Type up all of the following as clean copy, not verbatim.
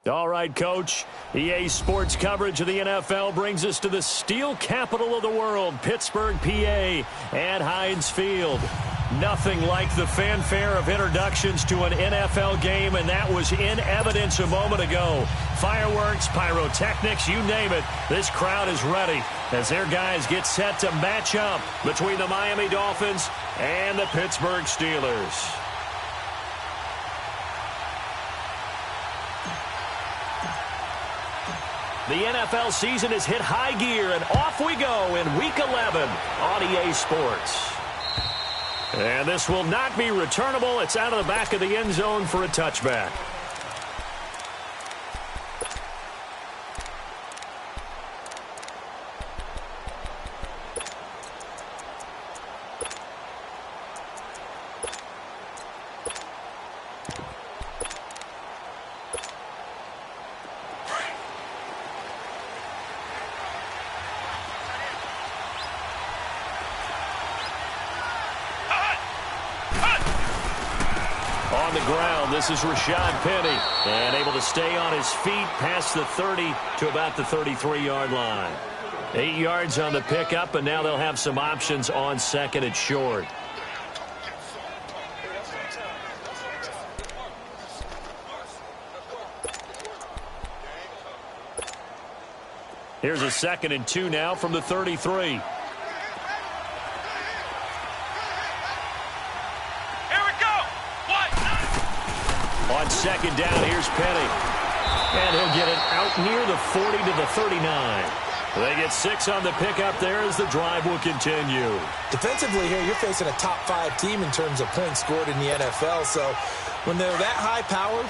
All right, Coach. EA Sports coverage of the NFL brings us to the steel capital of the world, Pittsburgh, PA, at Heinz Field. Nothing like the fanfare of introductions to an NFL game, and that was in evidence a moment ago. Fireworks, pyrotechnics, you name it. This crowd is ready as their guys get set to match up between the Miami Dolphins and the Pittsburgh Steelers. The NFL season has hit high gear, and off we go in Week 11 on EA Sports. And this will not be returnable. It's out of the back of the end zone for a touchback. On the ground, this is Rashad Penny, and able to stay on his feet past the 30 to about the 33-yard line. 8 yards on the pickup, and now they'll have some options on second and short. Here's a 2nd and 2 now from the 33. On second down, here's Penny. And he'll get it out near the 40 to the 39. They get 6 on the pickup there as the drive will continue. Defensively here, you're facing a top-5 team in terms of points scored in the NFL. So when they're that high-powered,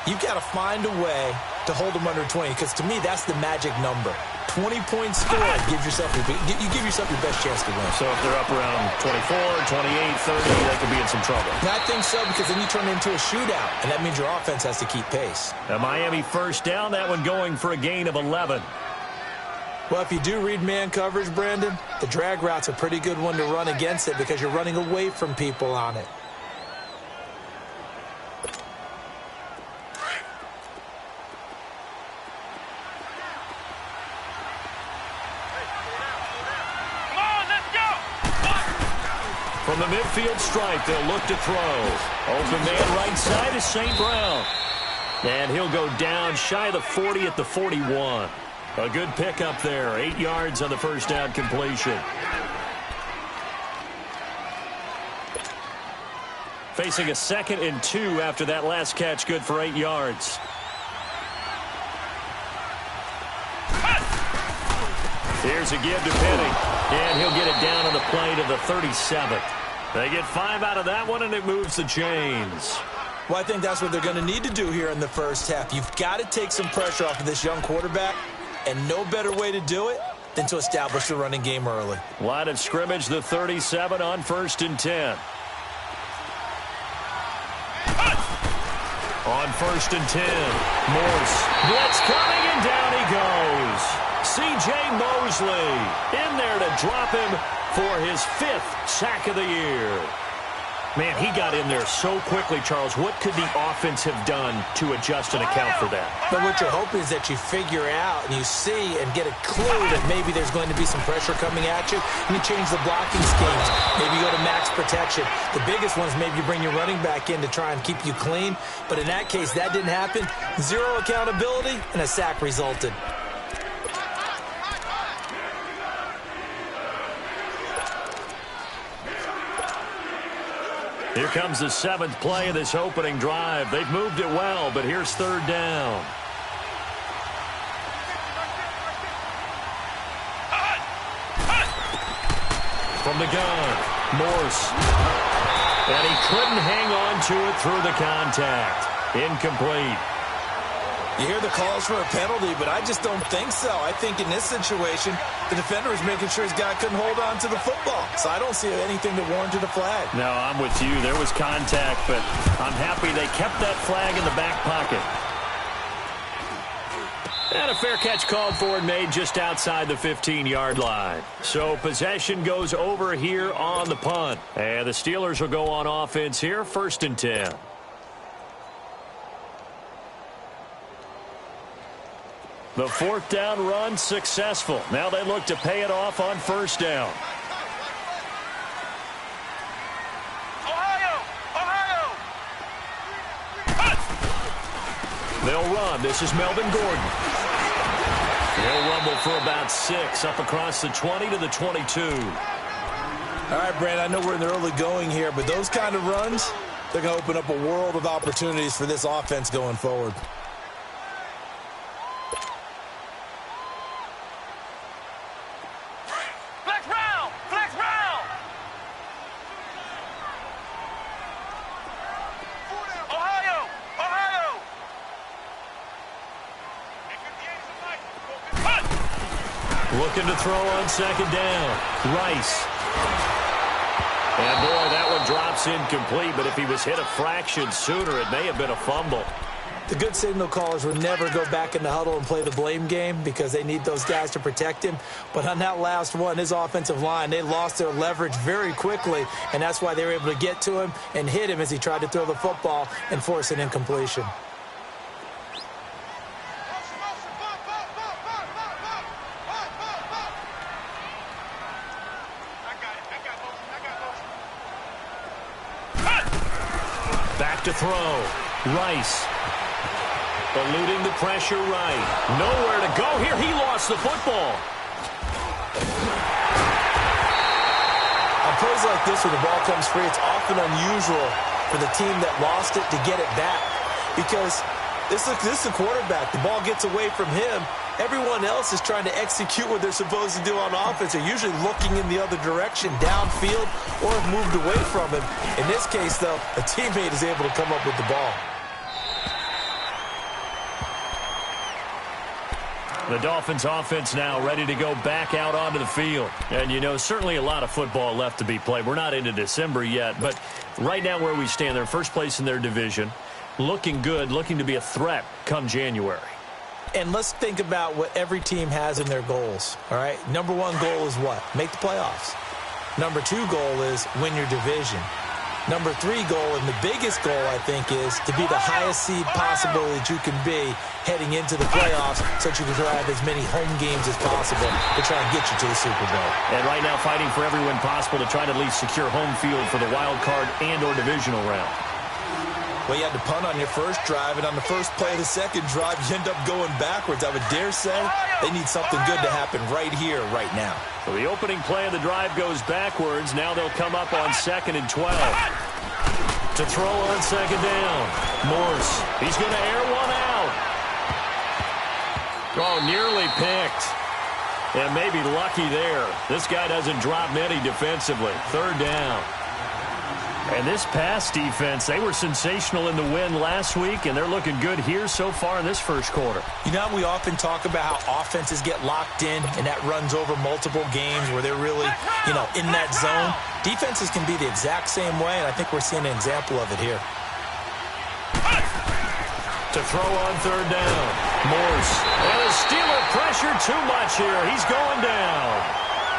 you've got to find a way to hold them under 20. Because to me, that's the magic number. 20 points scored, you give yourself your best chance to win. So if they're up around 24, 28, 30, they could be in some trouble. And I think so, because then you turn it into a shootout, and that means your offense has to keep pace. A Miami first down, that one going for a gain of 11. Well, if you do read man coverage, Brandon, the drag route's a pretty good one to run against it because you're running away from people on it. From the midfield stripe, they'll look to throw. Open man right side is St. Brown. And he'll go down shy of the 40 at the 41. A good pickup there. 8 yards on the first down completion. Facing a 2nd and 2 after that last catch, good for 8 yards. Here's a give to Penny. And he'll get it down on the play to the 37. They get 5 out of that one, and it moves the chains. Well, I think that's what they're going to need to do here in the first half. You've got to take some pressure off of this young quarterback, and no better way to do it than to establish the running game early. Line of scrimmage, the 37 on 1st and 10. On 1st and 10, Morse. Blitz coming, and down he goes. C.J. Mosley in there to drop him for his 5th sack of the year. Man, he got in there so quickly, Charles. What could the offense have done to adjust and account for that? But what you're hoping is that you figure out and you see and get a clue that maybe there's going to be some pressure coming at you, and you change the blocking schemes. Maybe you go to max protection. The biggest one is maybe you bring your running back in to try and keep you clean. But in that case, that didn't happen. 0 accountability, and a sack resulted. Here comes the 7th play of this opening drive. They've moved it well, but here's 3rd down. From the gun, Morse. And he couldn't hang on to it through the contact. Incomplete. You hear the calls for a penalty, but I just don't think so. I think in this situation, the defender is making sure his guy couldn't hold on to the football. So I don't see anything that warranted a flag. No, I'm with you. There was contact, but I'm happy they kept that flag in the back pocket. And a fair catch called for and made just outside the 15-yard line. So possession goes over here on the punt. And the Steelers will go on offense here, 1st and 10. The fourth down run successful. Now they look to pay it off on first down. They'll run. This is Melvin Gordon. They'll rumble for about 6 up across the 20 to the 22. All right, Brandon, I know we're in the early going here, but those kind of runs, they're going to open up a world of opportunities for this offense going forward. Looking to throw on second down. Rice. And boy, that one drops incomplete, but if he was hit a fraction sooner, it may have been a fumble. The good signal callers would never go back in the huddle and play the blame game because they need those guys to protect him. But on that last one, his offensive line, they lost their leverage very quickly, and that's why they were able to get to him and hit him as he tried to throw the football and force an incompletion. To throw. Rice. Eluding the pressure right. Nowhere to go here. He lost the football. On plays like this where the ball comes free, it's often unusual for the team that lost it to get it back. Because this is a quarterback. The ball gets away from him. Everyone else is trying to execute what they're supposed to do on offense. They're usually looking in the other direction, downfield, or have moved away from him. In this case, though, a teammate is able to come up with the ball. The Dolphins offense now ready to go back out onto the field. And, you know, certainly a lot of football left to be played. We're not into December yet, but right now where we stand, they're first place in their division. Looking good, looking to be a threat come January. And let's think about what every team has in their goals, all right? Number one goal is what? Make the playoffs. Number two goal is win your division. Number three goal, and the biggest goal, I think, is to be the highest seed possible that you can be heading into the playoffs so that you can have as many home games as possible to try and get you to the Super Bowl. And right now fighting for every win possible to try to at least secure home field for the wild card and or divisional round. Well, you had to punt on your first drive, and on the first play of the second drive, you end up going backwards. I would dare say they need something good to happen right here, right now. So the opening play of the drive goes backwards. Now they'll come up on 2nd and 12. To throw on second down. Morse. He's going to air one out. Oh, nearly picked. And maybe lucky there. This guy doesn't drop many defensively. 3rd down. And this pass defense, they were sensational in the win last week, and they're looking good here so far in this first quarter. You know, we often talk about how offenses get locked in, and that runs over multiple games where they're really, you know, in that zone. Defenses can be the exact same way, and I think we're seeing an example of it here. To throw on 3rd down. Morse. And the Steeler pressure too much here. He's going down.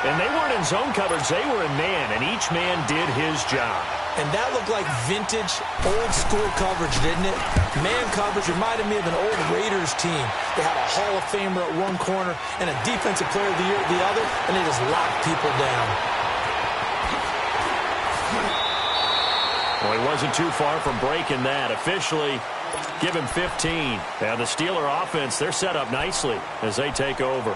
And they weren't in zone coverage. They were in man, and each man did his job. And that looked like vintage, old-school coverage, didn't it? Man coverage reminded me of an old Raiders team. They had a Hall of Famer at one corner and a Defensive Player of the Year at the other, and they just locked people down. Well, he wasn't too far from breaking that. Officially, give him 15. Now, the Steeler offense, they're set up nicely as they take over.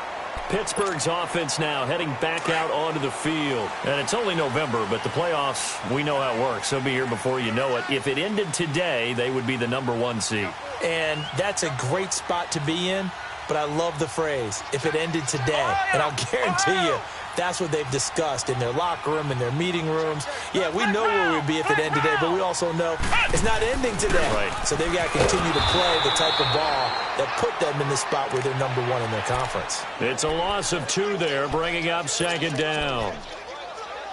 Pittsburgh's offense now heading back out onto the field. And it's only November, but the playoffs, we know how it works. They'll be here before you know it. If it ended today, they would be the #1 seed. And that's a great spot to be in, but I love the phrase, if it ended today. And I'll guarantee you, that's what they've discussed in their locker room, in their meeting rooms. Yeah, we know where we'd be if it ended today, but we also know it's not ending today. Right. So they've got to continue to play the type of ball that put them in the spot where they're #1 in their conference. It's a loss of 2 there, bringing up 2nd down.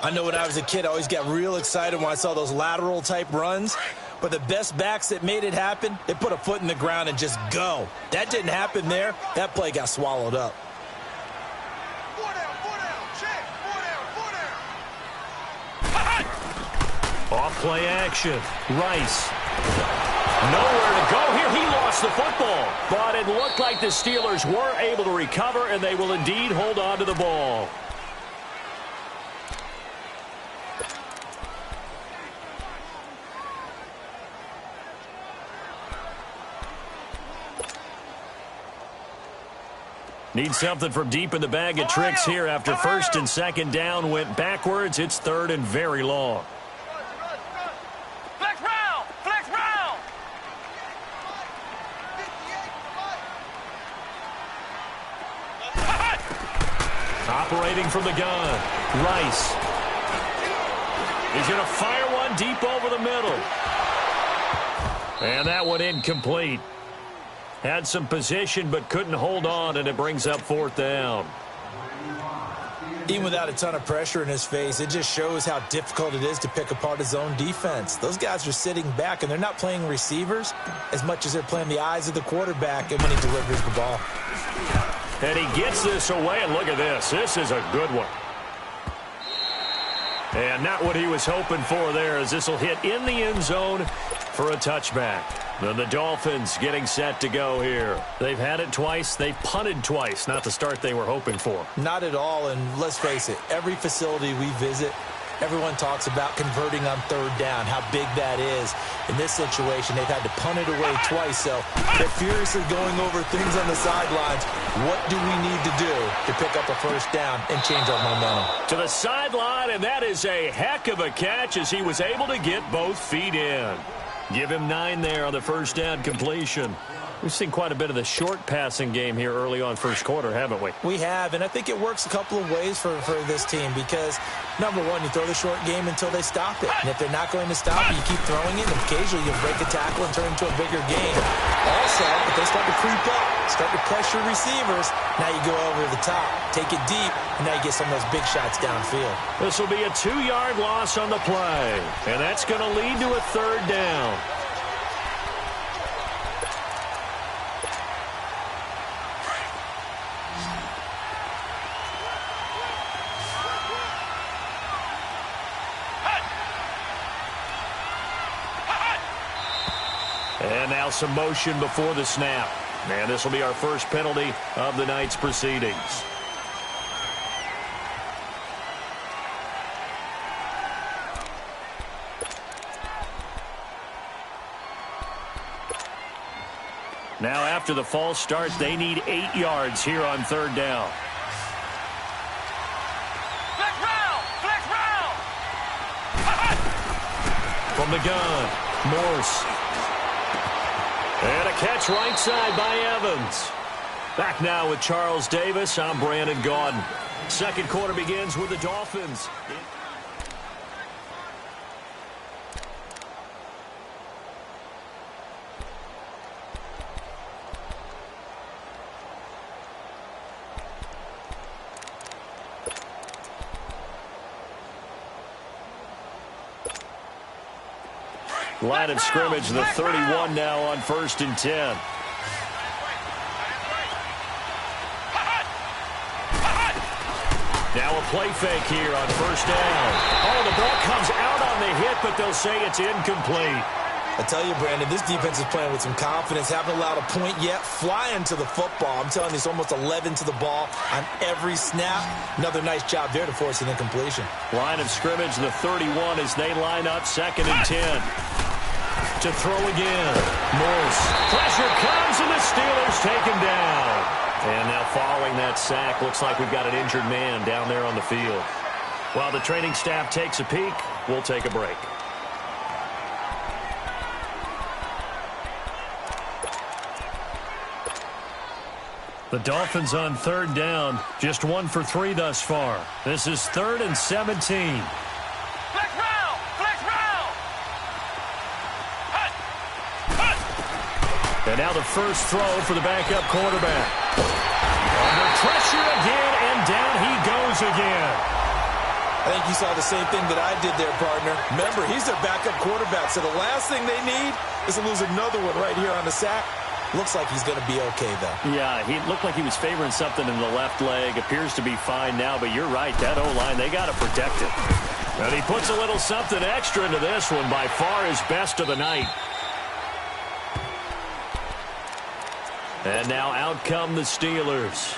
I know when I was a kid, I always got real excited when I saw those lateral-type runs. But the best backs that made it happen, they put a foot in the ground and just go. That didn't happen there. That play got swallowed up. Off play action. Rice. Nowhere to go here. He lost gets the football. But it looked like the Steelers were able to recover, and they will indeed hold on to the ball. Need something from deep in the bag of tricks here after first and second down went backwards. It's third and very long. Flex round! Flex round! Operating from the gun, Rice. He's going to fire one deep over the middle. And that one incomplete. Had some position but couldn't hold on, and it brings up fourth down. Even without a ton of pressure in his face, it just shows how difficult it is to pick apart his own defense. Those guys are sitting back, and they're not playing receivers as much as they're playing the eyes of the quarterback and when he delivers the ball. And he gets this away, and look at this. This is a good one. And not what he was hoping for there, as this will hit in the end zone for a touchback. And the Dolphins getting set to go here. They've had it twice. They've punted twice. Not the start they were hoping for. Not at all, and let's face it, every facility we visit, everyone talks about converting on third down, how big that is. In this situation, they've had to punt it away twice, so they're furiously going over things on the sidelines. What do we need to do to pick up a first down and change our momentum? To the sideline, and that is a heck of a catch as he was able to get both feet in. Give him 9 there on the first down completion. We've seen quite a bit of the short passing game here early on first quarter, haven't we? We have, and I think it works a couple of ways for this team because, number one, you throw the short game until they stop it. And if they're not going to stop it, you keep throwing it, and occasionally you'll break a tackle and turn it into a bigger game. Also, if they start to creep up, start to pressure receivers, now you go over the top, take it deep, and now you get some of those big shots downfield. This will be a 2-yard loss on the play, and that's going to lead to a third down. And now some motion before the snap. And this will be our first penalty of the night's proceedings. Now after the false start, they need 8 yards here on third down. Flex round! Flex round! From the gun, Morse. And a catch right side by Evans. Back now with Charles Davis. I'm Brandon Gaudin. Second quarter begins with the Dolphins. Line of scrimmage, the 31 now on 1st and 10. Now a play fake here on first down. Oh, the ball comes out on the hit, but they'll say it's incomplete. I tell you, Brandon, this defense is playing with some confidence. Haven't allowed a point yet. Flying to the football. I'm telling you, it's almost 11 to the ball on every snap. Another nice job there to force an incompletion. Line of scrimmage, the 31 as they line up 2nd and 10. To throw again. Morse. Pressure comes, and the Steelers take him down. And now following that sack, looks like we've got an injured man down there on the field. While the training staff takes a peek, we'll take a break. The Dolphins on third down, just 1 for 3 thus far. This is 3rd and 17. Flex round! Flex round! And now the first throw for the backup quarterback. Under pressure again, and down he goes again. I think you saw the same thing that I did there, partner. Remember, he's their backup quarterback, so the last thing they need is to lose another one right here on the sack. Looks like he's going to be okay, though. Yeah, he looked like he was favoring something in the left leg. Appears to be fine now, but you're right. That O-line, they got to protect it. And he puts a little something extra into this one, by far his best of the night. And now out come the Steelers.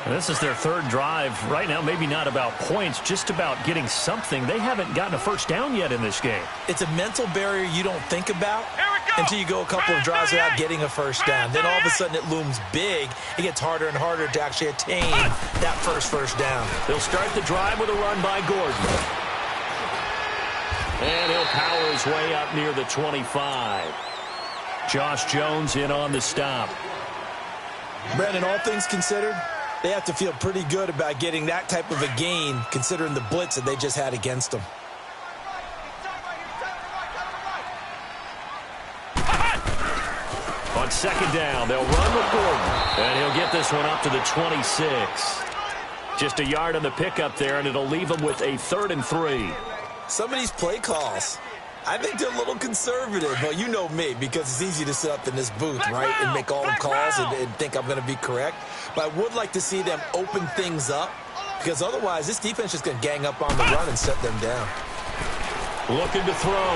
This is their third drive. Right now, maybe not about points, just about getting something. They haven't gotten a first down yet in this game. It's a mental barrier you don't think about until you go a couple of drives without getting a first down. Then all of a sudden it looms big. It gets harder and harder to actually attain that first down. They'll start the drive with a run by Gordon. And he'll power his way up near the 25. Josh Jones in on the stop. Brandon, all things considered, they have to feel pretty good about getting that type of a gain considering the blitz that they just had against them. On second down, they'll run with Gordon. And he'll get this one up to the 26. Just a yard on the pickup there, and it'll leave him with a 3rd and 3. Some of these play calls, I think they're a little conservative. Well, you know me, because it's easy to sit up in this booth, right, and make all the calls and think I'm going to be correct. But I would like to see them open things up, because otherwise this defense is going to gang up on the run and set them down. Looking to throw.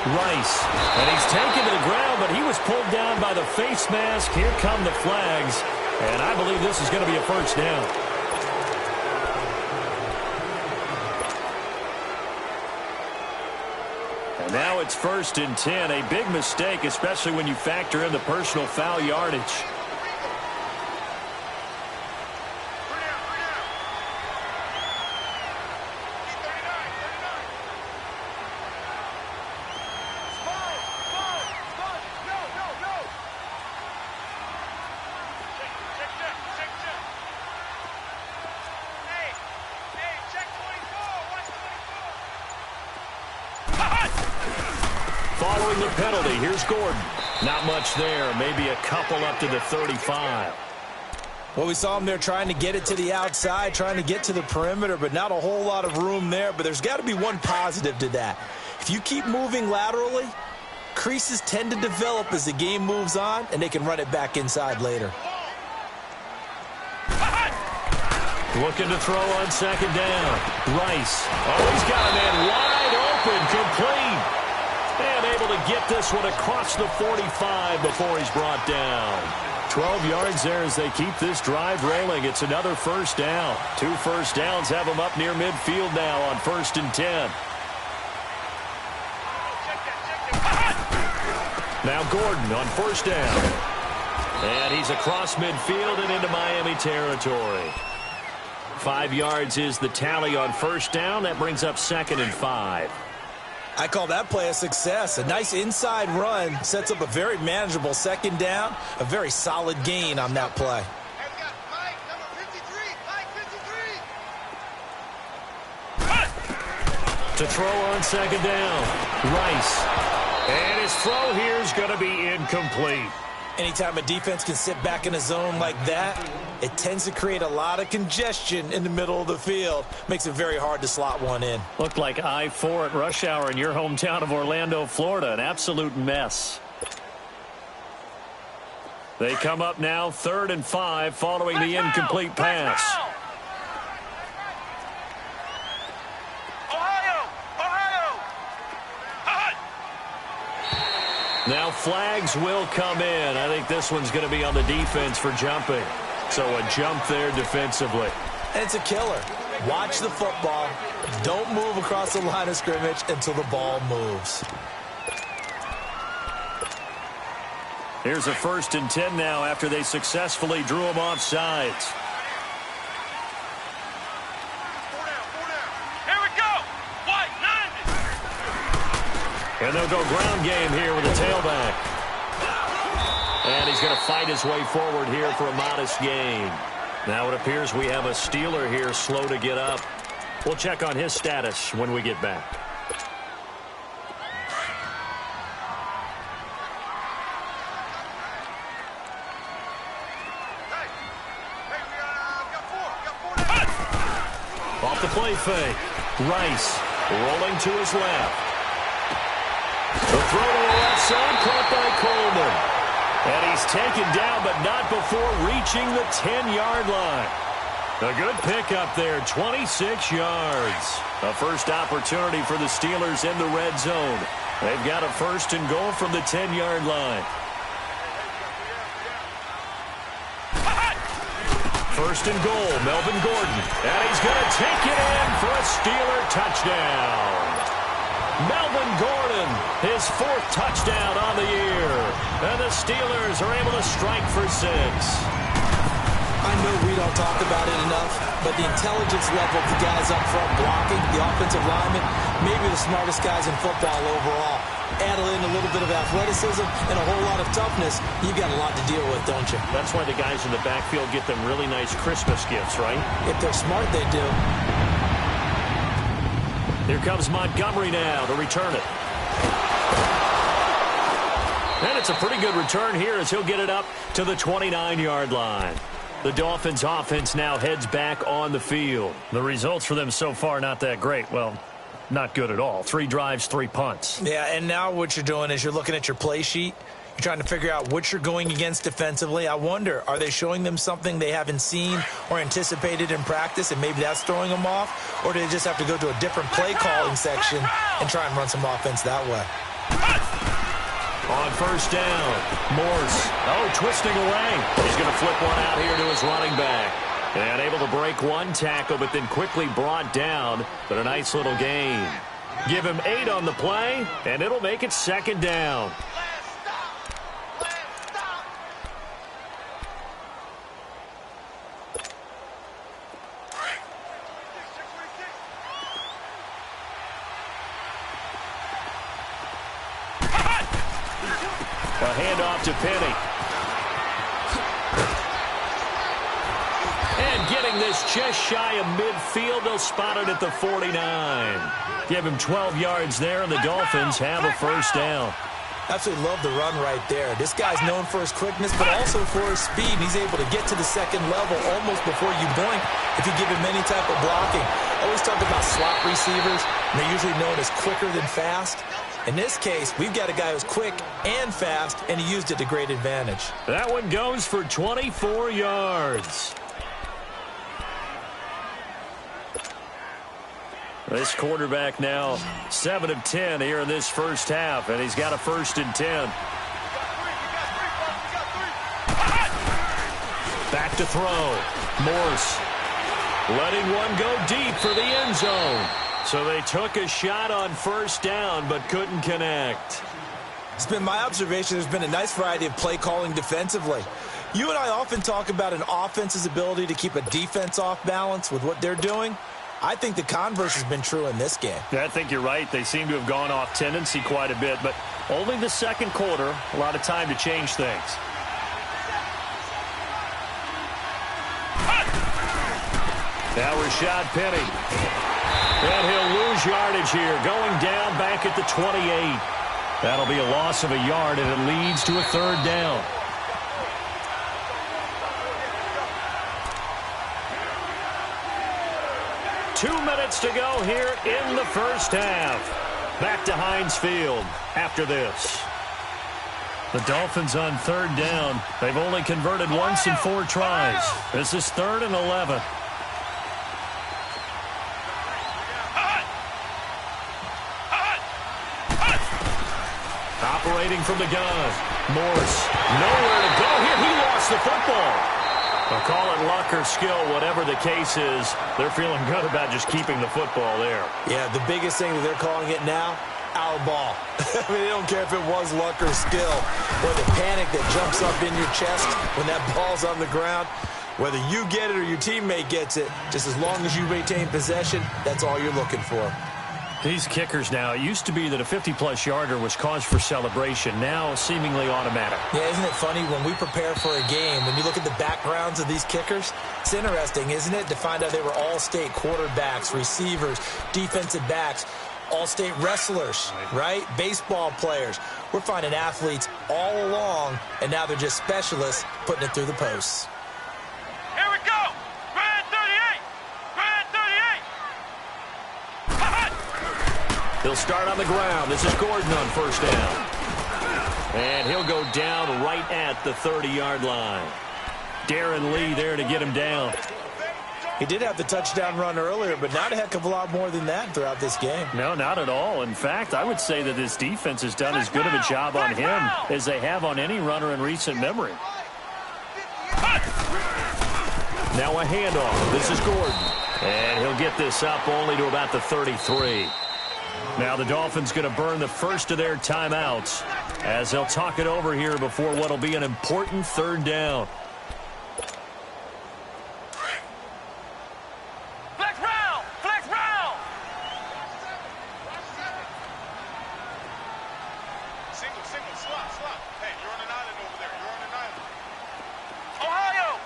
Rice. And he's taken to the ground, but he was pulled down by the face mask. Here come the flags. And I believe this is going to be a first down. And now it's 1st and 10. A big mistake, especially when you factor in the personal foul yardage. Following the penalty, here's Gordon. Not much there, maybe a couple up to the 35. Well, we saw him there trying to get it to the outside, trying to get to the perimeter, but not a whole lot of room there. But there's got to be one positive to that. If you keep moving laterally, creases tend to develop as the game moves on, and they can run it back inside later. Looking to throw on second down. Rice. Oh, he's got a man wide open, complete. And able to get this one across the 45 before he's brought down. 12 yards there as they keep this drive rolling. It's another first down. 2 first downs have them up near midfield now on 1st and 10. Now Gordon on first down. And he's across midfield and into Miami territory. 5 yards is the tally on first down. That brings up 2nd and 5. I call that play a success. A nice inside run sets up a very manageable second down. A very solid gain on that play. To throw on second down. Rice. And his throw here is going to be incomplete. Anytime a defense can sit back in a zone like that, it tends to create a lot of congestion in the middle of the field. Makes it very hard to slot one in. Looked like I-4 at rush hour in your hometown of Orlando, Florida. An absolute mess. They come up now 3rd and 5 following the incomplete pass. Now flags will come in. I think this one's going to be on the defense for jumping. So a jump there defensively. And it's a killer. Watch the football. Don't move across the line of scrimmage until the ball moves. Here's a 1st and 10 now after they successfully drew him off sides. And they'll go ground game here with a tailback. And he's going to fight his way forward here for a modest gain. Now it appears we have a Steeler here slow to get up. We'll check on his status when we get back. Off the play fake. Rice rolling to his left. The throw to the left side, caught by Coleman. And he's taken down, but not before reaching the 10-yard line. A good pickup there, 26 yards. A first opportunity for the Steelers in the red zone. They've got a 1st and goal from the 10-yard line. First and goal, Melvin Gordon. And he's going to take it in for a Steeler touchdown. Melvin Gordon, his 4th touchdown on the year. And the Steelers are able to strike for 6. I know we don't talk about it enough, but the intelligence level of the guys up front blocking, the offensive linemen, maybe the smartest guys in football overall. Add in a little bit of athleticism and a whole lot of toughness, you've got a lot to deal with, don't you? That's why the guys in the backfield get them really nice Christmas gifts, right? If they're smart, they do. Here comes Montgomery now to return it. And it's a pretty good return here as he'll get it up to the 29-yard line. The Dolphins offense now heads back on the field. The results for them so far not that great. Well, not good at all. 3 drives, 3 punts. Yeah, and now what you're doing is you're looking at your play sheet. You're trying to figure out what you're going against defensively. I wonder, are they showing them something they haven't seen or anticipated in practice, and maybe that's throwing them off? Or do they just have to go to a different play calling section and try and run some offense that way? On first down, Morse. Twisting away. He's going to flip one out here to his running back. And able to break one tackle, but then quickly brought down. But a nice little gain. Give him 8 on the play, and it'll make it 2nd down. A handoff to Penny. And getting this just shy of midfield, they'll spot it at the 49. Give him 12 yards there, and the Dolphins have a first down. Absolutely love the run right there. This guy's known for his quickness, but also for his speed. He's able to get to the 2nd level almost before you blink if you give him any type of blocking. Always talk about slot receivers, and they're usually known as quicker than fast. In this case, we've got a guy who's quick and fast, and he used it to great advantage. That one goes for 24 yards. This quarterback now 7 of 10 here in this first half, and he's got a 1st and 10. Back to throw. Morse letting one go deep for the end zone. So they took a shot on first down, but couldn't connect. It's been my observation there's been a nice variety of play calling defensively. You and I often talk about an offense's ability to keep a defense off balance with what they're doing. I think the converse has been true in this game. Yeah, I think you're right. They seem to have gone off tendency quite a bit, but only the 2nd quarter, a lot of time to change things. Now Rashad Penny. And he'll lose yardage here, going down back at the 28. That'll be a loss of a yard, and it leads to a 3rd down. Two minutes to go here in the first half. Back to Heinz Field after this. The Dolphins on 3rd down. They've only converted once in 4 tries. This is 3rd and 11. Operating from the gun. Morse. Nowhere to go here. He lost the football. They'll call it luck or skill, whatever the case is. They're feeling good about just keeping the football there. Yeah, the biggest thing that they're calling it now, our ball. I mean, they don't care if it was luck or skill, or the panic that jumps up in your chest when that ball's on the ground. Whether you get it or your teammate gets it, just as long as you maintain possession, that's all you're looking for. These kickers now, it used to be that a 50-plus yarder was cause for celebration. Now seemingly automatic. Yeah, isn't it funny when we prepare for a game, when you look at the backgrounds of these kickers, it's interesting, isn't it, to find out they were all-state quarterbacks, receivers, defensive backs, all-state wrestlers, right? Baseball players. We're finding athletes all along, and now they're just specialists putting it through the posts. Here we go. Grand 38. Grand 38. He'll start on the ground. This is Gordon on first down. And he'll go down right at the 30-yard line. Darren Lee there to get him down. He did have the touchdown run earlier, but not a heck of a lot more than that throughout this game. No, not at all. In fact, I would say that this defense has done as good of a job on him as they have on any runner in recent memory. Now a handoff. This is Gordon. And he'll get this up only to about the 33. Now the Dolphins going to burn the first of their timeouts as they'll talk it over here before what will be an important third down. Flex round! Flex round! Single, slot. Hey, you're on an island over there. You're on an island. Ohio!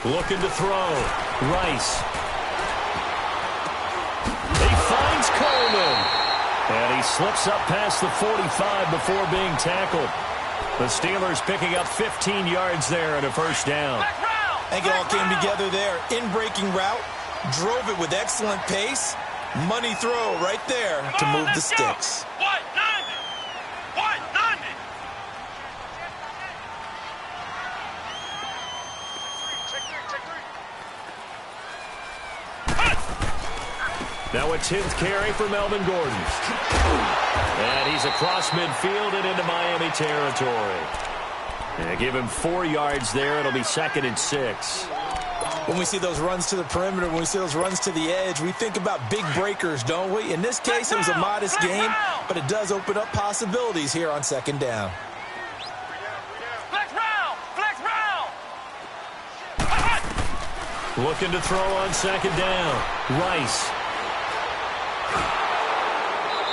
Looking to throw. Rice. He finds Coleman. And he slips up past the 45 before being tackled. The Steelers picking up 15 yards there and a first down. I think it all came together there. In-breaking route. Drove it with excellent pace. Money throw right there to move the sticks. What? 90! Now a 10th carry for Melvin Gordon. And he's across midfield and into Miami territory. And give him 4 yards there. It'll be 2nd and 6. When we see those runs to the perimeter, when we see those runs to the edge, we think about big breakers, don't we? In this case, it was a modest game, but it does open up possibilities here on 2nd down. Flex round! Looking to throw on 2nd down. Rice.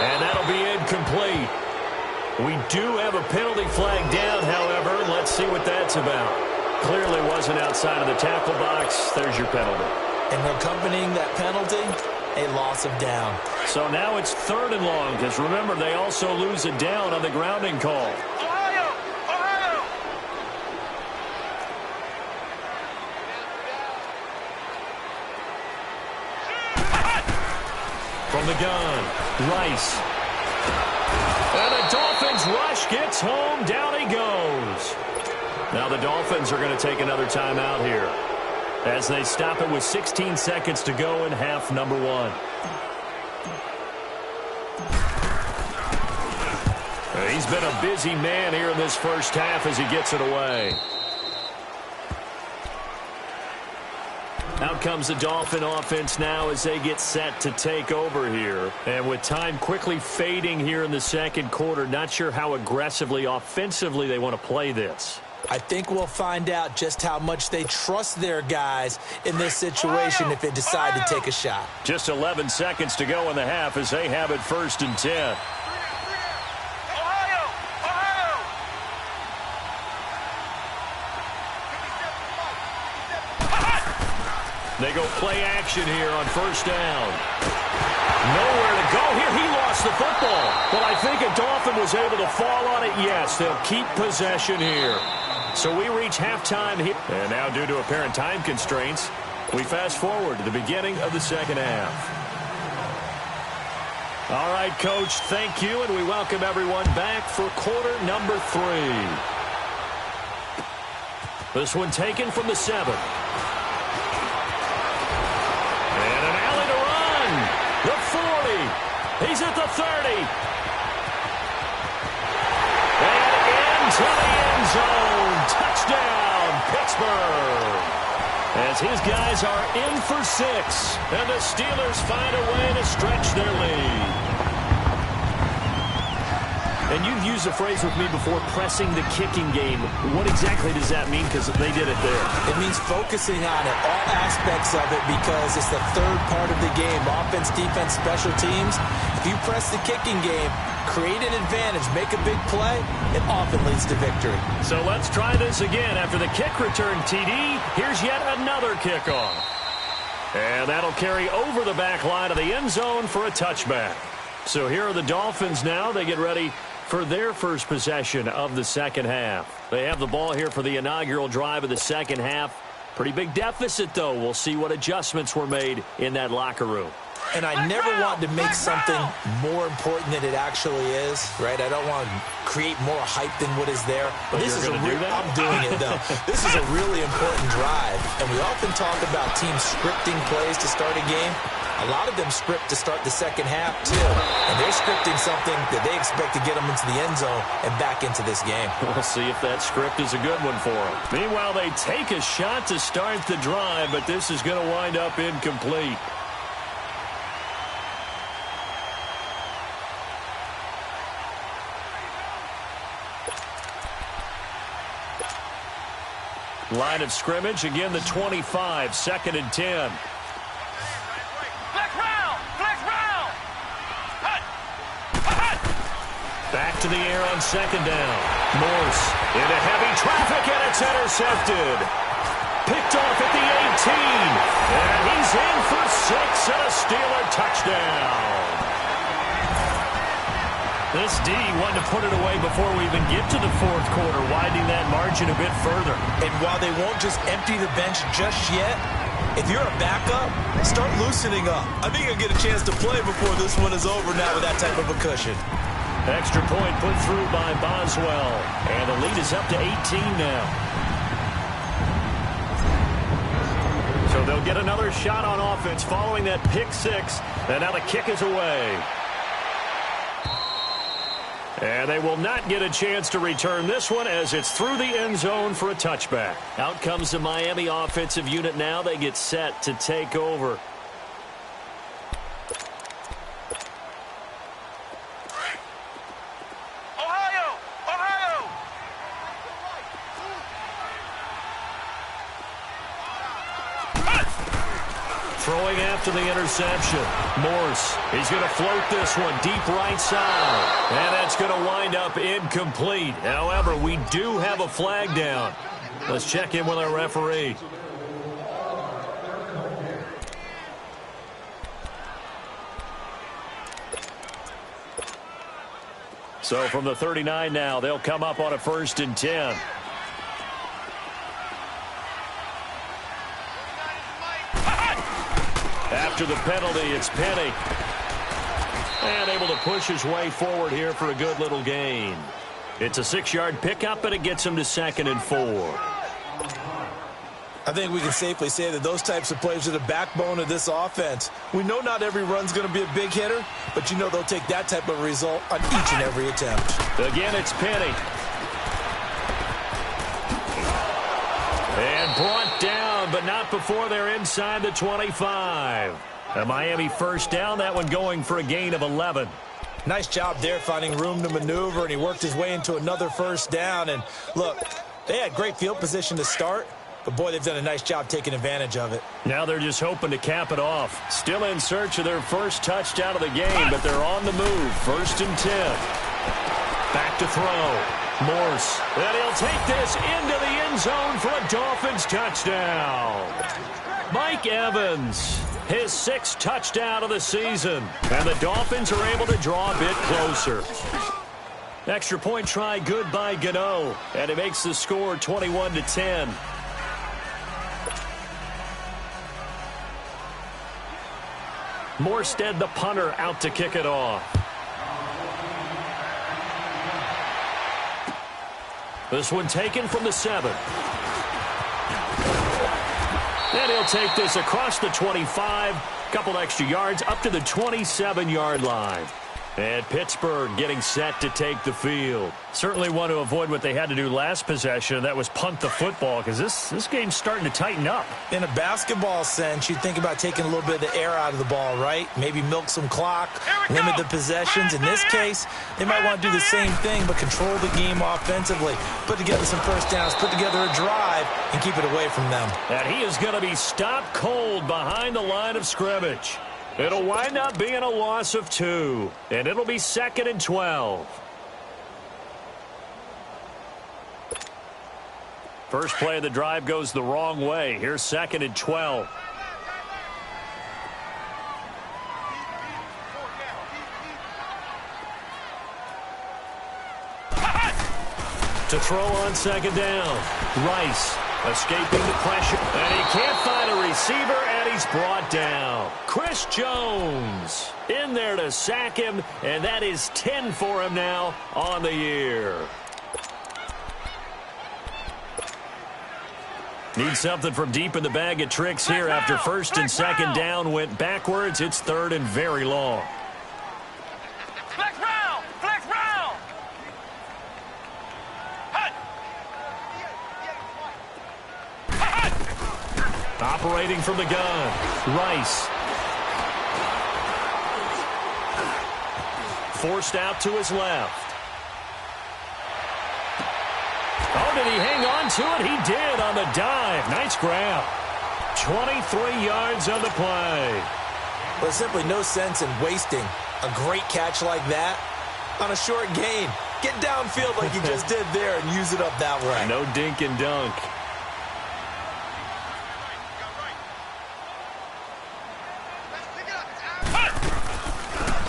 And that'll be incomplete. We do have a penalty flag down, however. Let's see what that's about. Clearly wasn't outside of the tackle box. There's your penalty. And accompanying that penalty, a loss of down. So now it's 3rd and long, because remember, they also lose a down on the grounding call. Ohio! From the gun, Rice. And the Dolphins rush gets home. Down he goes. Now the Dolphins are going to take another timeout here as they stop it with 16 seconds to go in half number 1. He's been a busy man here in this first half as he gets it away. Out comes the Dolphin offense now as they get set to take over here. And with time quickly fading here in the second quarter, not sure how aggressively, offensively they want to play this. I think we'll find out just how much they trust their guys in this situation if they decide to take a shot. Just 11 seconds to go in the half as they have it 1st and 10. They go play action here on 1st down. Nowhere to go here. He lost the football. But I think a Dolphin was able to fall on it. Yes, they'll keep possession here. So we reach halftime here. And now due to apparent time constraints, we fast forward to the beginning of the second half. All right, Coach, thank you. And we welcome everyone back for quarter number 3. This one taken from the 7. The 40. He's at the 30. And into the end zone. Touchdown, Pittsburgh. As his guys are in for 6. And the Steelers find a way to stretch their lead. And you've used the phrase with me before, pressing the kicking game. What exactly does that mean? Because they did it there. It means focusing on it, all aspects of it, because it's the third part of the game. Offense, defense, special teams. If you press the kicking game, create an advantage, make a big play, it often leads to victory. So let's try this again. After the kick return TD, here's yet another kickoff. And that'll carry over the back line of the end zone for a touchback. So here are the Dolphins now. They get ready for their first possession of the second half. They have the ball here for the inaugural drive of the second half. Pretty big deficit, though. We'll see what adjustments were made in that locker room. And I never want to make something more important than it actually is, right? I don't want to create more hype than what is there. But this is I'm doing it, though. This is a really important drive. And we often talk about teams scripting plays to start a game. A lot of them script to start the second half, too. And they're scripting something that they expect to get them into the end zone and back into this game. We'll see if that script is a good one for them. Meanwhile, they take a shot to start the drive, but this is going to wind up incomplete. Line of scrimmage, again the 25, 2nd and 10. Back to the air on 2nd down. Morse into heavy traffic, and it's intercepted. Picked off at the 18. And he's in for 6 and a Steeler touchdown. This D wanted to put it away before we even get to the 4th quarter, widening that margin a bit further. And while they won't just empty the bench just yet, if you're a backup, start loosening up. I think you'll get a chance to play before this one is over now with that type of a cushion. Extra point put through by Boswell. And the lead is up to 18 now. So they'll get another shot on offense following that pick 6. And now the kick is away. And they will not get a chance to return this one as it's through the end zone for a touchback. Out comes the Miami offensive unit now. They get set to take over. Throwing after the interception. Morse, he's going to float this one deep right side. And that's going to wind up incomplete. However, we do have a flag down. Let's check in with our referee. So from the 39 now, they'll come up on a 1st and 10. After the penalty, it's Penny. And able to push his way forward here for a good little gain. It's a 6-yard pickup, and it gets him to 2nd and 4. I think we can safely say that those types of plays are the backbone of this offense. We know not every run's going to be a big hitter, but you know they'll take that type of result on each and every attempt. Again, it's Penny. And brought down, but not before they're inside the 25. A Miami 1st down, that one going for a gain of 11. Nice job there finding room to maneuver, and he worked his way into another 1st down. And look, they had great field position to start, but boy, they've done a nice job taking advantage of it. Now they're just hoping to cap it off. Still in search of their first touchdown of the game, but they're on the move. 1st and 10. Back to throw. Morse, and he'll take this into the end zone for a Dolphins touchdown. Mike Evans, his 6th touchdown of the season, and the Dolphins are able to draw a bit closer. Extra point try good by Gano, and it makes the score 21-10. Morstead, the punter, out to kick it off. This one taken from the 7. And he'll take this across the 25. Couple extra yards up to the 27-yard line. And Pittsburgh getting set to take the field. Certainly want to avoid what they had to do last possession. That was punt the football, because this game's starting to tighten up. In a basketball sense, you think about taking a little bit of the air out of the ball, right? Maybe milk some clock, limit the possessions. In this case, they might want to do the same thing, but control the game offensively. Put together some 1st downs, put together a drive, and keep it away from them. And he is going to be stopped cold behind the line of scrimmage. It'll wind up being a loss of 2, and it'll be 2nd and 12. First play of the drive goes the wrong way. Here's 2nd and 12. To throw on 2nd down. Rice escaping the pressure, and he can't find a receiver, and he's brought down. Chris Jones in there to sack him, and that is 10 for him now on the year. Need something from deep in the bag of tricks here after first and second down went backwards. It's third and very long. Flex round! Flex round! Operating from the gun, Rice. Forced out to his left. Oh, did he hang on to it? He did on the dive. Nice grab. 23 yards on the play. Well, there's simply no sense in wasting a great catch like that on a short gain. Get downfield like you just did there and use it up that way. No dink and dunk.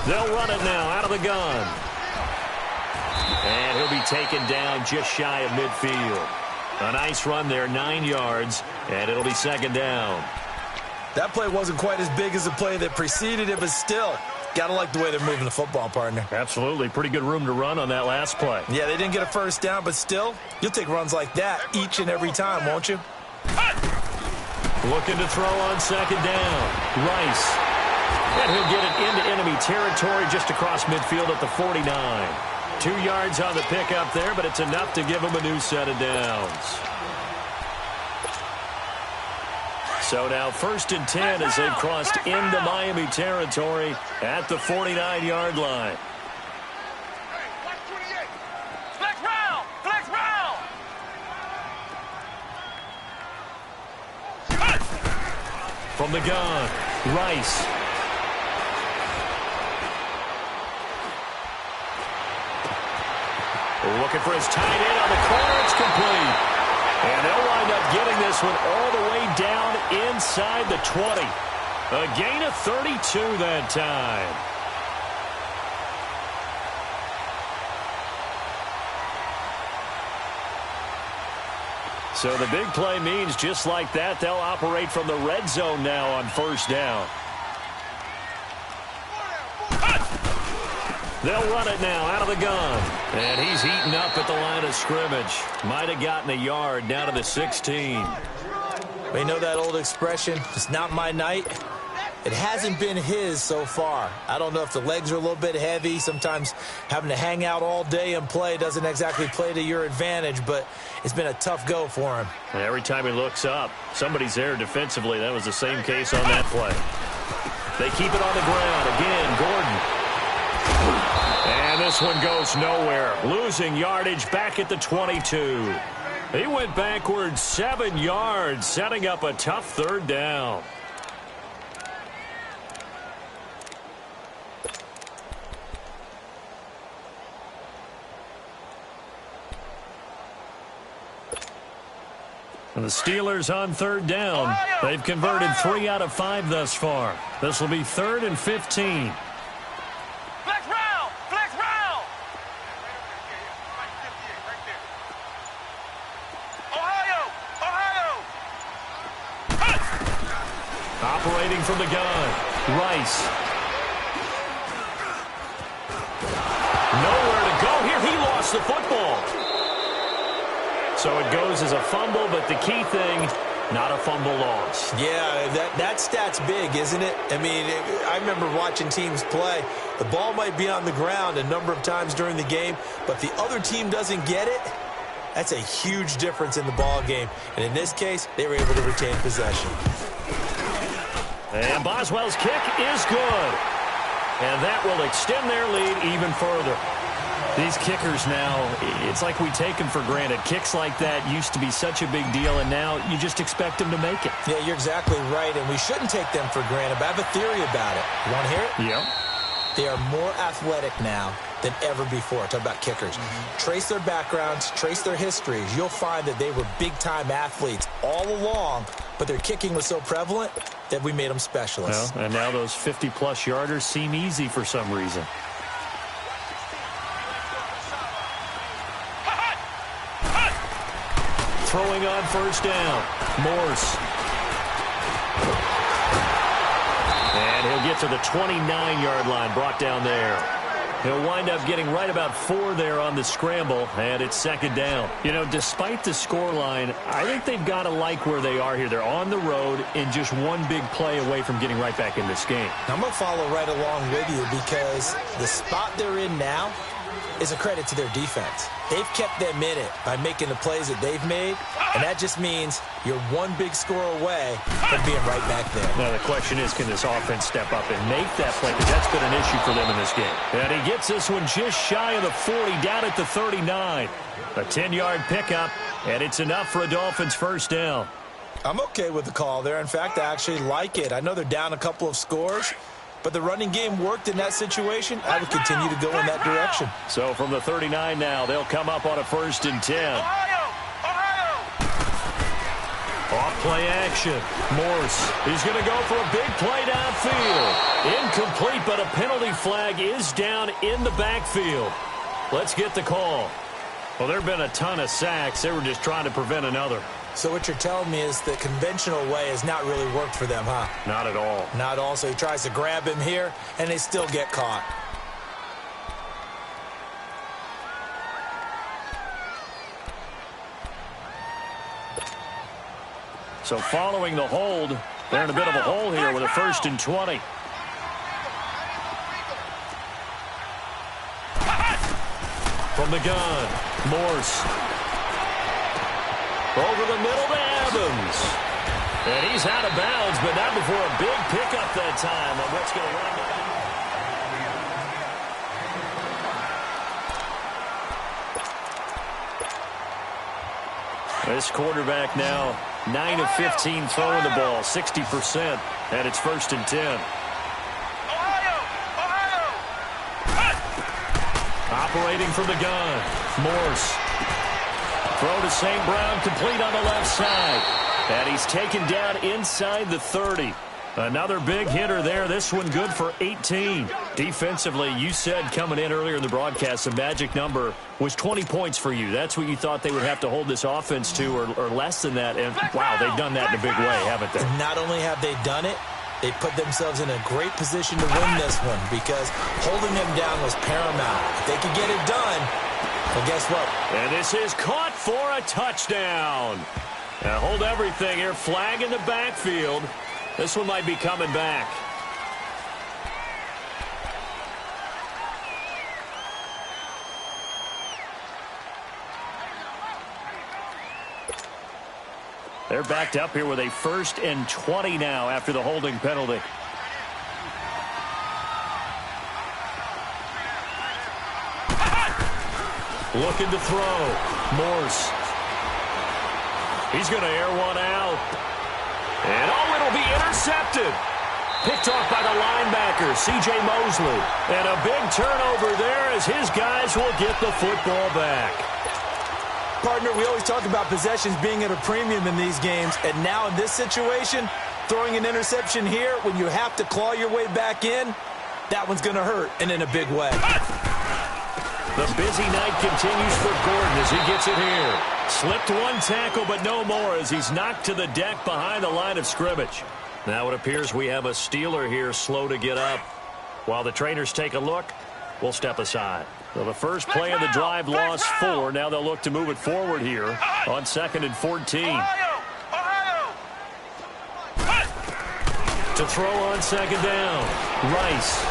They'll run it now out of the gun. And he'll be taken down just shy of midfield. A nice run there, 9 yards, and it'll be second down. That play wasn't quite as big as the play that preceded it, but still, got to like the way they're moving the football, partner. Absolutely. Pretty good room to run on that last play. Yeah, they didn't get a first down, but still, you'll take runs like that each and every time, won't you? Looking to throw on second down. Rice. And he'll get it into enemy territory just across midfield at the 49. 2 yards on the pickup there, but it's enough to give him a new set of downs. So now first and 10 as they've crossed into Miami territory at the 49-yard line. Flex round! Flex round! From the gun, Rice. Looking for his tight end on the corner. It's complete. And they'll wind up getting this one all the way down inside the 20. A gain of 32 that time. So the big play means just like that, they'll operate from the red zone now on first down. They'll run it now out of the gun. And he's heating up at the line of scrimmage. Might have gotten a yard down to the 16. We know that old expression, it's not my night. It hasn't been his so far. I don't know if the legs are a little bit heavy. Sometimes having to hang out all day and play doesn't exactly play to your advantage, but it's been a tough go for him. And every time he looks up, somebody's there defensively. That was the same case on that play. They keep it on the ground. Again, Gordon. And this one goes nowhere. Losing yardage back at the 22. He went backwards 7 yards, setting up a tough third down. And the Steelers on third down. They've converted 3 out of 5 thus far. This will be 3rd and 15. Flex round! Flex round! Ohio! Ohio! Operating from the gun, Rice. Nowhere to go here. He lost the football. So it goes as a fumble, but the key thing, not a fumble loss. Yeah, that stat's big, isn't it? I mean, I remember watching teams play. The ball might be on the ground a number of times during the game, but if the other team doesn't get it, that's a huge difference in the ball game. And in this case, they were able to retain possession. And Boswell's kick is good. And that will extend their lead even further. These kickers now, it's like we take them for granted. Kicks like that used to be such a big deal, and now you just expect them to make it. Yeah, you're exactly right, and we shouldn't take them for granted, but I have a theory about it. You want to hear it? Yep. They are more athletic now than ever before. Talk about kickers. Trace their backgrounds, trace their histories. You'll find that they were big-time athletes all along, but their kicking was so prevalent that we made them specialists. Well, and now those 50-plus yarders seem easy for some reason. Throwing on first down, Morse. And he'll get to the 29-yard line, brought down there. He'll wind up getting right about 4 there on the scramble, and it's second down. You know, despite the scoreline, I think they've got to like where they are here. They're on the road and just one big play away from getting right back in this game. I'm going to follow right along with you because the spot they're in now is a credit to their defense. They've kept them in it by making the plays that they've made, and that just means you're one big score away from being right back there. Now, the question is, can this offense step up and make that play? Because that's been an issue for them in this game. And he gets this one just shy of the 40, down at the 39. A 10-yard pickup, and it's enough for a Dolphins first down. I'm okay with the call there. In fact, I actually like it. I know they're down a couple of scores, but the running game worked in that situation. I would continue to go in that direction. So from the 39 now, they'll come up on a 1st and 10. Off play action. Morse. He's going to go for a big play downfield. Incomplete, but a penalty flag is down in the backfield. Let's get the call. Well, there have been a ton of sacks. They were just trying to prevent another. So what you're telling me is the conventional way has not really worked for them, huh? Not at all. Not all. So he tries to grab him here, and they still get caught. So following the hold, they're in a bit of a hole here with a 1st and 20. From the gun, Morse. Over the middle to Evans. And he's out of bounds, but not before a big pickup that time on what's going to run down. This quarterback now 9 of 15 throwing the ball, 60%, and it's 1st and 10. Operating from the gun, Morse. Throw to St. Brown, complete on the left side. And he's taken down inside the 30. Another big hitter there. This one good for 18. Defensively, you said coming in earlier in the broadcast, the magic number was 20 points for you. That's what you thought they would have to hold this offense to, or less than that. And, wow, they've done that in a big way, haven't they? Not only have they done it, they put themselves in a great position to win this one because holding them down was paramount. If they could get it done, well, guess what? And this is caught for a touchdown. Now hold everything here. Flag in the backfield. This one might be coming back. They're backed up here with a 1st and 20 now after the holding penalty. Looking to throw. Morse. He's going to air one out. And, oh, it'll be intercepted. Picked off by the linebacker, C.J. Mosley. And a big turnover there as his guys will get the football back. Partner, we always talk about possessions being at a premium in these games. And now in this situation, throwing an interception here when you have to claw your way back in, that one's going to hurt, and in a big way. The busy night continues for Gordon as he gets it here. Slipped one tackle, but no more as he's knocked to the deck behind the line of scrimmage. Now it appears we have a Steeler here slow to get up. While the trainers take a look, we'll step aside. So the first play of the drive lost 4. Now they'll look to move it forward here on 2nd and 14. To throw on 2nd down. Rice.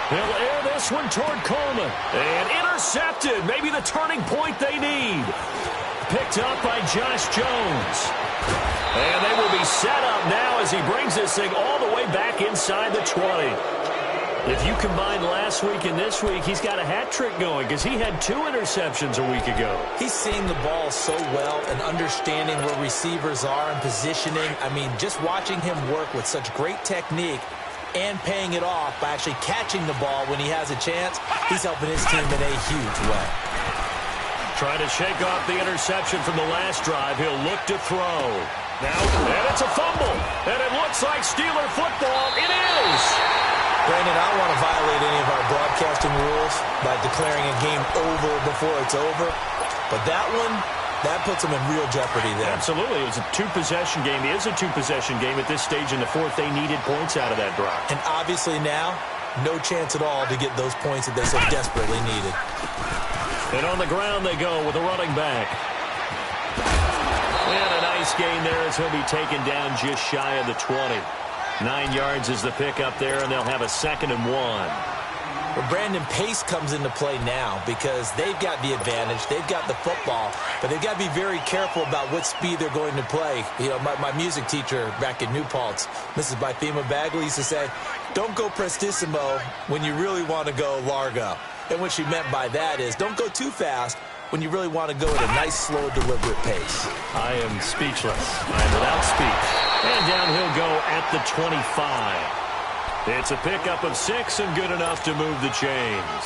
He'll air this one toward Coleman. And intercepted. Maybe the turning point they need. Picked up by Josh Jones. And they will be set up now as he brings this thing all the way back inside the 20. If you combine last week and this week, he's got a hat trick going because he had 2 interceptions a week ago. He's seeing the ball so well and understanding where receivers are and positioning. I mean, just watching him work with such great technique and paying it off by actually catching the ball when he has a chance, he's helping his team in a huge way. Trying to shake off the interception from the last drive. He'll look to throw. Now, and it's a fumble. And it looks like Steeler football. It is. Brandon, I don't want to violate any of our broadcasting rules by declaring a game over before it's over. But that one, that puts them in real jeopardy there. Absolutely. It was a 2-possession game. It is a 2-possession game at this stage in the 4th. They needed points out of that drive. And obviously now, no chance at all to get those points that they so desperately needed. And on the ground they go with a running back. And a nice gain there as he'll be taken down just shy of the 20. 9 yards is the pickup there, and they'll have a 2nd and 1. But Brandon, pace comes into play now because they've got the advantage. They've got the football, but they've got to be very careful about what speed they're going to play. You know, my music teacher back in New Paltz, Mrs. Bythema Bagley, used to say, don't go prestissimo when you really want to go largo. And what she meant by that is don't go too fast when you really want to go at a nice, slow, deliberate pace. I am speechless. I am without speech. And down he'll go at the 25. It's a pickup of 6 and good enough to move the chains.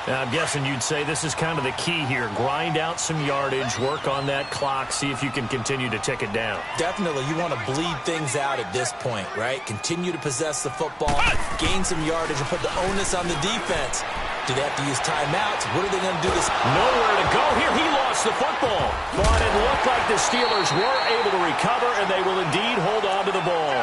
Now, I'm guessing you'd say this is kind of the key here. Grind out some yardage, work on that clock, see if you can continue to tick it down. Definitely. You want to bleed things out at this point, right? Continue to possess the football, gain some yardage, and put the onus on the defense. Do they have to use timeouts? What are they going to do this? Nowhere to go here. He lost the football. But it looked like the Steelers were able to recover, and they will indeed hold on to the ball.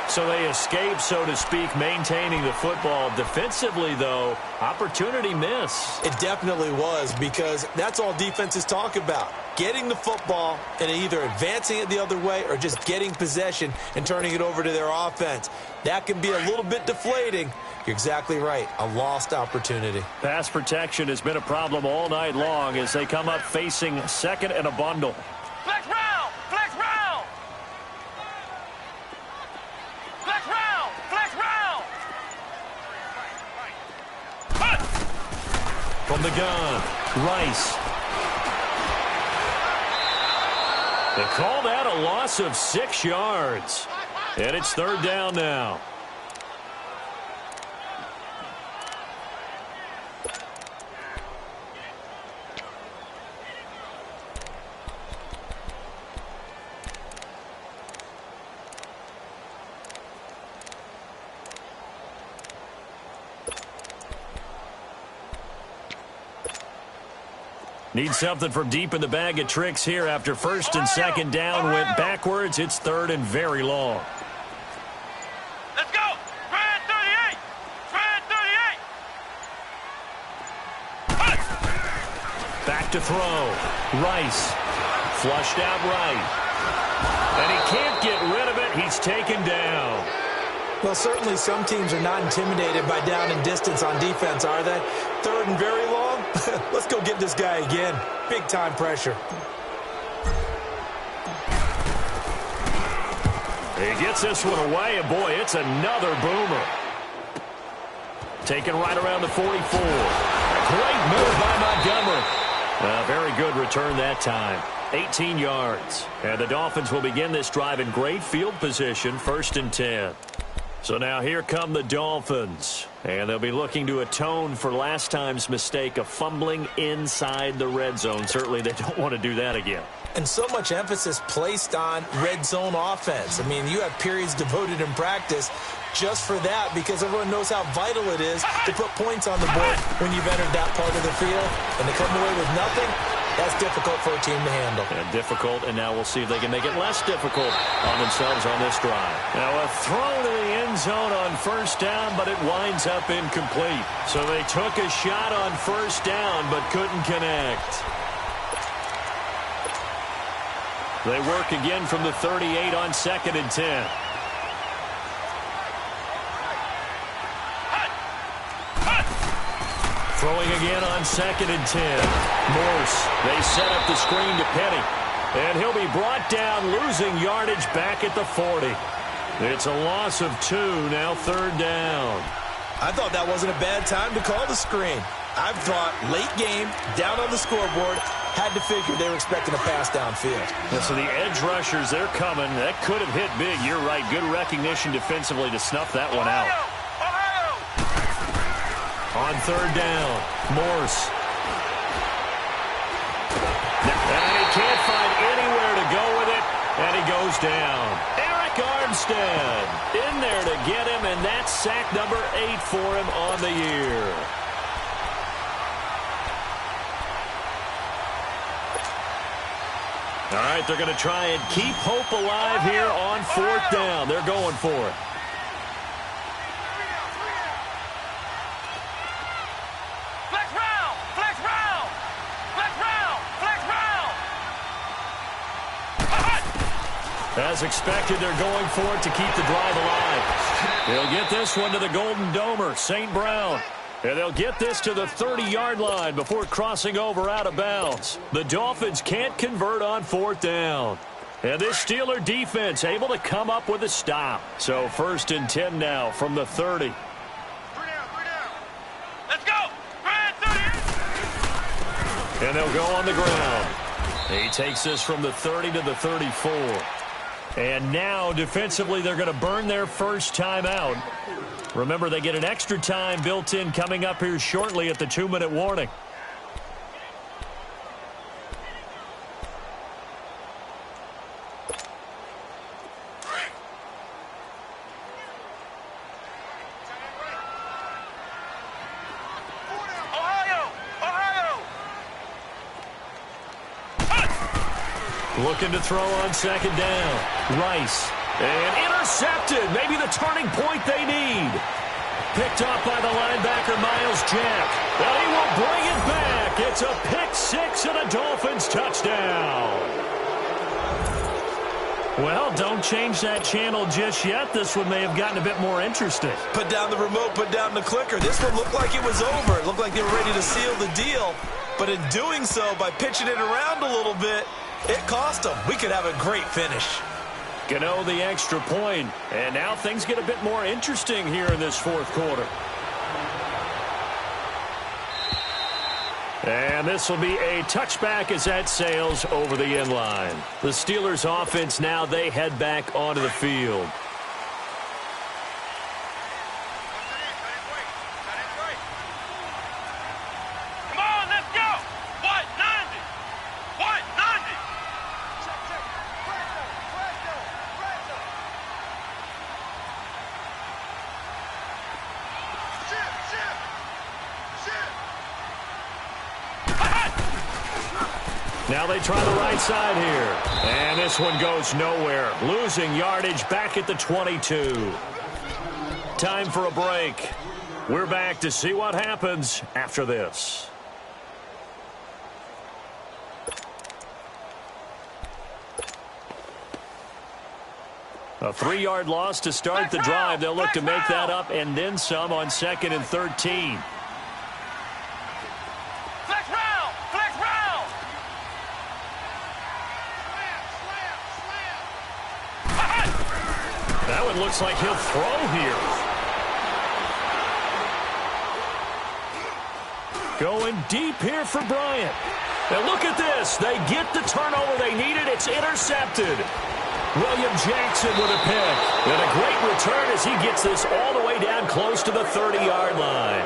So they escape, so to speak, maintaining the football. Defensively, though, opportunity miss. It definitely was, because that's all defenses talk about. Getting the football and either advancing it the other way or just getting possession and turning it over to their offense. That can be a little bit deflating. You're exactly right. A lost opportunity. Pass protection has been a problem all night long as they come up facing 2nd and a bundle. Flex round! Flex round! Flex round! Flex round! Cut! From the gun, Rice. They call that a loss of 6 yards. And it's 3rd down now. Need something from deep in the bag of tricks here after 1st and 2nd down went backwards. It's 3rd and very long. Let's go! Spread 38! Spread 38! Cut! Back to throw. Rice. Flushed out right. And he can't get rid of it. He's taken down. Well, certainly some teams are not intimidated by down and distance on defense, are they? 3rd and very long? Let's go get this guy again. Big-time pressure. He gets this one away, and boy, it's another boomer. Taken right around the 44. Great move by Montgomery. Very good return that time. 18 yards. And the Dolphins will begin this drive in great field position, 1st and 10. So now here come the Dolphins, and they'll be looking to atone for last time's mistake of fumbling inside the red zone. Certainly they don't want to do that again. And so much emphasis placed on red zone offense. I mean, you have periods devoted in practice just for that because everyone knows how vital it is to put points on the board when you've entered that part of the field. And to come away with nothing, that's difficult for a team to handle. And difficult, and now we'll see if they can make it less difficult on themselves on this drive. Now a throw to the end zone on 1st down, but it winds up incomplete. So they took a shot on 1st down, but couldn't connect. They work again from the 38 on 2nd and 10. Throwing again on 2nd and 10. Morse, they set up the screen to Penny. And he'll be brought down, losing yardage back at the 40. It's a loss of 2, now 3rd down. I thought that wasn't a bad time to call the screen. I've thought late game, down on the scoreboard, had to figure they were expecting a pass downfield. Yeah, so the edge rushers, they're coming. That could have hit big. You're right. Good recognition defensively to snuff that one out. On 3rd down, Morse. And he can't find anywhere to go with it, and he goes down. Eric Armstead in there to get him, and that's sack number 8 for him on the year. All right, they're going to try and keep hope alive here on 4th down. They're going for it. As expected, they're going for it to keep the drive alive. They'll get this one to the Golden Domer, St. Brown. And they'll get this to the 30-yard line before crossing over out of bounds. The Dolphins can't convert on 4th down. And this Steeler defense able to come up with a stop. So 1st and 10 now from the 30. 3 down. Let's go. 30. And they'll go on the ground. He takes this from the 30 to the 34. And now, defensively, they're going to burn their first timeout. Remember, they get an extra time built in coming up here shortly at the 2-minute warning. Looking to throw on 2nd down. Rice. And intercepted. Maybe the turning point they need. Picked off by the linebacker, Miles Jack. And he will bring it back. It's a pick 6 and a Dolphins touchdown. Well, don't change that channel just yet. This one may have gotten a bit more interesting. Put down the remote, put down the clicker. This one looked like it was over. It looked like they were ready to seal the deal. But in doing so, by pitching it around a little bit, it cost them. We could have a great finish. Gano the extra point. And now things get a bit more interesting here in this 4th quarter. And this will be a touchback as that sails over the end line. The Steelers offense now, they head back onto the field. Come on, let's go. What? 90. What? 90. Now they try the right side here. And this one goes nowhere. Losing yardage back at the 22. Time for a break. We're back to see what happens after this. A 3-yard loss to start the drive. They'll look to make that up and then some on 2nd and 13. That one looks like he'll throw here. Going deep here for Bryant. Now look at this. They get the turnover they needed. It's intercepted. William Jackson with a pick. And a great return as he gets this all the way down close to the 30-yard line.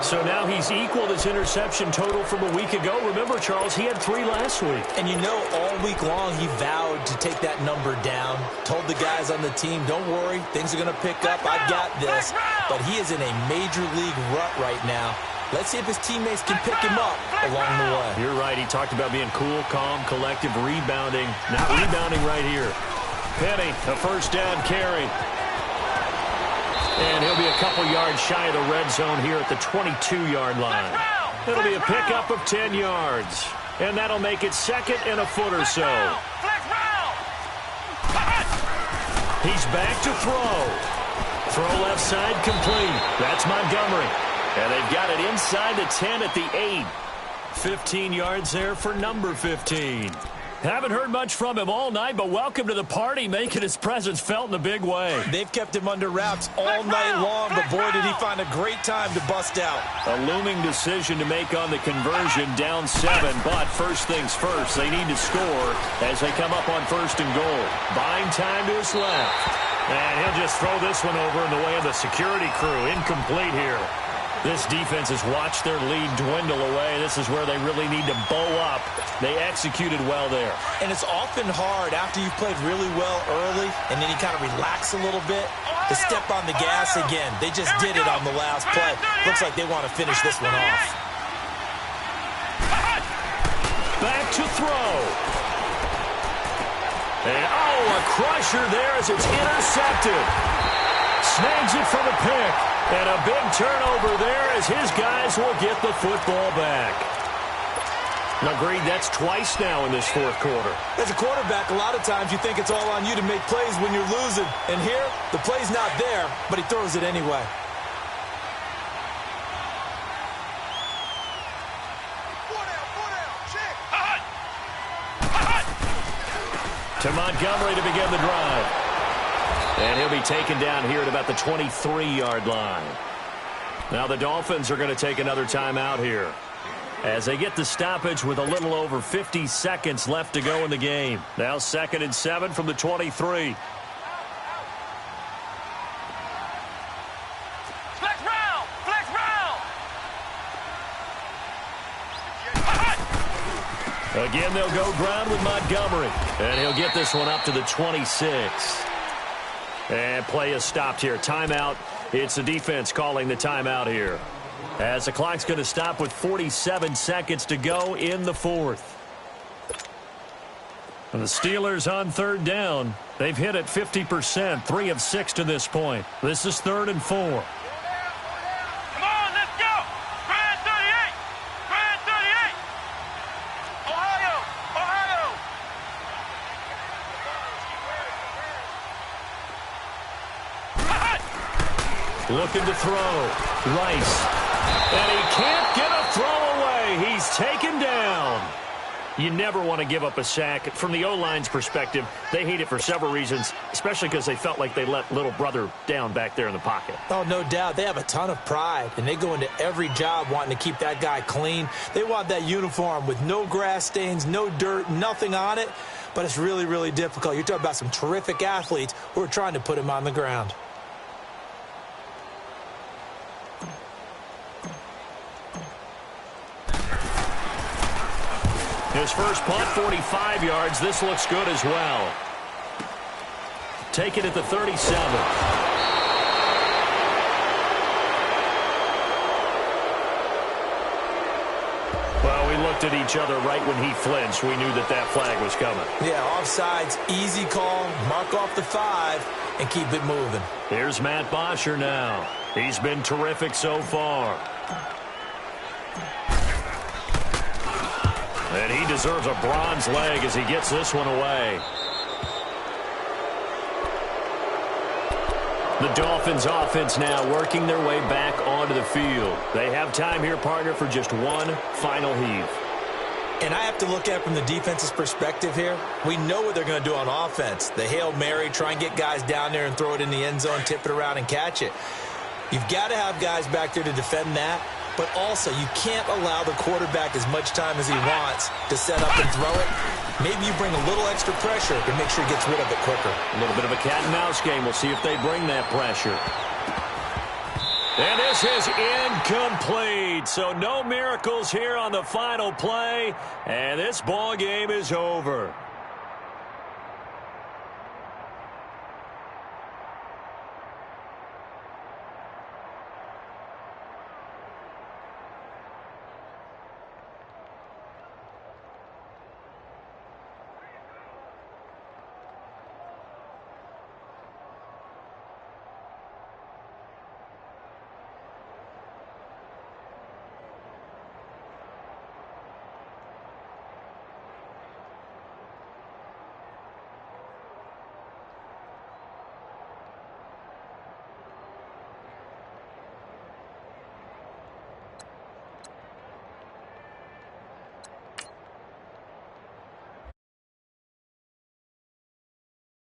So now he's equaled his interception total from a week ago. Remember, Charles, he had 3 last week. And you know, all week long he vowed to take that number down. Told the guys on the team, don't worry, things are going to pick up. I've got this. But he is in a major league rut right now. Let's see if his teammates can pick him up along the way. You're right. He talked about being cool, calm, collective, rebounding. Not rebounding right here. Penny, a 1st down carry. And he'll be a couple yards shy of the red zone here at the 22-yard line. It'll be a pickup of 10 yards. And that'll make it 2nd and a foot or so. He's back to throw. Throw left side complete. That's Montgomery. And they've got it inside the 10 at the 8. 15 yards there for number 15. Haven't heard much from him all night, but welcome to the party, making his presence felt in a big way. They've kept him under wraps all night long, but boy, did he find a great time to bust out. A looming decision to make on the conversion, down 7, but first things first, they need to score as they come up on 1st and goal. Buying time to his left. And he'll just throw this one over in the way of the security crew. Incomplete here. This defense has watched their lead dwindle away. This is where they really need to bow up. They executed well there. And it's often hard after you've played really well early and then you kind of relax a little bit to step on the gas again. They just did it on the last play. Looks like they want to finish this one off. Back to throw. And a crusher there as it's intercepted. Snags it for the pick. And a big turnover there as his guys will get the football back. Agreed, that's twice now in this fourth quarter. As a quarterback, a lot of times you think it's all on you to make plays when you're losing. And here, the play's not there, but he throws it anyway. To Montgomery to begin the drive. And he'll be taken down here at about the 23-yard line. Now the Dolphins are going to take another timeout here, as they get the stoppage with a little over 50 seconds left to go in the game. Now 2nd and 7 from the 23. Flex round! Flex round! Again, they'll go ground with Montgomery. And he'll get this one up to the 26. And play is stopped here. Timeout. It's the defense calling the timeout here, as the clock's going to stop with 47 seconds to go in the fourth. And the Steelers on 3rd down. They've hit it 50%, 3 of 6 to this point. This is 3rd and 4. Come on, let's go! Brand 38! Brand 38! Ohio! Ohio! Looking to throw. Rice. And he can't get a throw away. He's taken down. You never want to give up a sack. From the O-line's perspective, they hate it for several reasons, especially because they felt like they let little brother down back there in the pocket. Oh, no doubt. They have a ton of pride, and they go into every job wanting to keep that guy clean. They want that uniform with no grass stains, no dirt, nothing on it, but it's really, really difficult. You're talking about some terrific athletes who are trying to put him on the ground. His first punt, 45 yards. This looks good as well. Take it at the 37. Well, we looked at each other right when he flinched. We knew that that flag was coming. Yeah, offsides, easy call, mark off the 5, and keep it moving. Here's Matt Bosher now. He's been terrific so far. And he deserves a bronze leg as he gets this one away. The Dolphins offense now working their way back onto the field. They have time here, partner, for just one final heave. And I have to look at it from the defense's perspective here. We know what they're going to do on offense. The Hail Mary, try and get guys down there and throw it in the end zone, tip it around and catch it. You've got to have guys back there to defend that. But also, you can't allow the quarterback as much time as he wants to set up and throw it. Maybe you bring a little extra pressure to make sure he gets rid of it quicker. A little bit of a cat-and-mouse game. We'll see if they bring that pressure. And this is incomplete. So no miracles here on the final play. And this ball game is over.